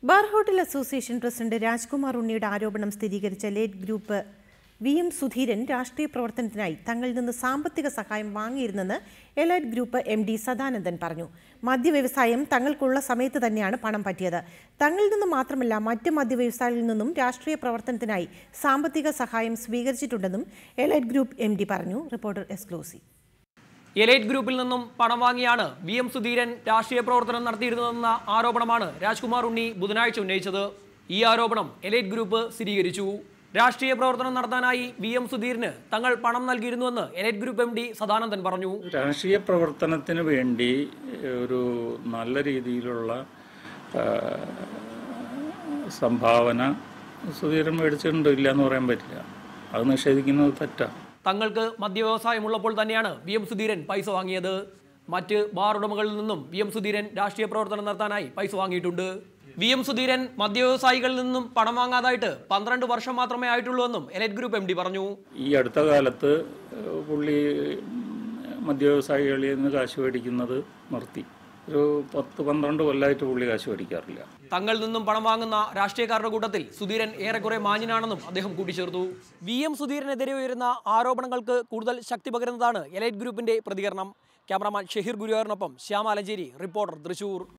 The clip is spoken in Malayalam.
Bar hotel association president Rajkumar ഉണ്ണിയുടെ ആരോപണം സ്ഥിരീകരിച്ച ലേറ്റ് ഗ്രൂപ്പ് VM സുധീരൻ രാഷ്ട്രീയ പ്രവർത്തനത്തിനായി തങ്ങളിൽ നിന്ന് സാമ്പത്തിക സഹായം വാങ്ങിയിരുന്നെന്ന് എലൈറ്റ് ഗ്രൂപ്പ് MD സദാനന്ദൻ പറഞ്ഞു. മദ്യവ്യവസായം തങ്ങൾക്കുള്ള സമയത്ത് തന്നെയാണ് പണം പറ്റിയത്. തങ്ങളിൽ നിന്ന് മാത്രമല്ല മറ്റ് മദ്യവ്യവസായികളിൽ നിന്നും രാഷ്ട്രീയ പ്രവർത്തനത്തിനായി സാമ്പത്തിക സഹായം സ്വീകരിച്ചിട്ടുണ്ടെന്നും എലൈറ്റ് ഗ്രൂപ്പ് MD പറഞ്ഞു. Reporter exclusive. എലൈറ്റ് ഗ്രൂപ്പിൽ നിന്നും പണം വാങ്ങിയാണ് VM സുധീരൻ രാഷ്ട്രീയ പ്രവർത്തനം നടത്തിയിരുന്നതെന്ന ആരോപണമാണ് രാജ്കുമാർ ഉണ്ണി ബുധനാഴ്ച ഉന്നയിച്ചത്. ഈ ആരോപണം എലൈറ്റ് ഗ്രൂപ്പ് സ്ഥിരീകരിച്ചു. രാഷ്ട്രീയ പ്രവർത്തനം നടത്താനായി VM സുധീരന് തങ്ങൾ പണം നൽകിയിരുന്നുവെന്ന് എലൈറ്റ് ഗ്രൂപ്പ് MD സദാനന്ദൻ പറഞ്ഞു. രാഷ്ട്രീയ പ്രവർത്തനത്തിന് വേണ്ടി ഒരു നല്ല രീതിയിലുള്ള സംഭാവന സുധീരൻ മേടിച്ചിട്ടുണ്ട്, ഇല്ല എന്ന് പറയാൻ പറ്റില്ല. അത് നിഷേധിക്കുന്നത് തെറ്റാണ്. തങ്ങൾക്ക് മദ്യവ്യവസായമുള്ളപ്പോൾ തന്നെയാണ് VM സുധീരൻ പൈസ വാങ്ങിയത്. മറ്റ് ബാർ ഉടമകളിൽ നിന്നും VM സുധീരൻ രാഷ്ട്രീയ പ്രവർത്തനം നടത്താനായി പൈസ വാങ്ങിയിട്ടുണ്ട്. VM സുധീരൻ മദ്യവ്യവസായികളിൽ നിന്നും പണം വാങ്ങാതായിട്ട് 12 വർഷം മാത്രമേ ആയിട്ടുള്ളൂവെന്നും എലൈറ്റ് ഗ്രൂപ്പ് MD പറഞ്ഞു. ഈ അടുത്ത കാലത്ത് പുള്ളി മദ്യവ്യവസായികളിൽ നിന്ന് കാശ് മേടിക്കുന്നത് നിർത്തി. ഒരു 10-12 കൊല്ലമായിട്ട് പുള്ളി കാശ് മേടിക്കാറില്ല. തങ്ങളിൽ നിന്നും പണം വാങ്ങുന്ന രാഷ്ട്രീയക്കാരുടെ കൂട്ടത്തിൽ സുധീരൻ ഏറെക്കുറെ മാന്യനാണെന്നും അദ്ദേഹം കൂട്ടിച്ചേർത്തു. VM സുധീരനെതിരെ ഉയരുന്ന ആരോപണങ്ങൾക്ക് കൂടുതൽ ശക്തി പകരുന്നതാണ് എലൈറ്റ് ഗ്രൂപ്പിന്റെ പ്രതികരണം. ക്യാമറാമാൻ ഷഹീർ ഗുരുവായൂരിനൊപ്പം ശ്യാം ആലഞ്ചേരി, റിപ്പോർട്ടർ തൃശൂർ.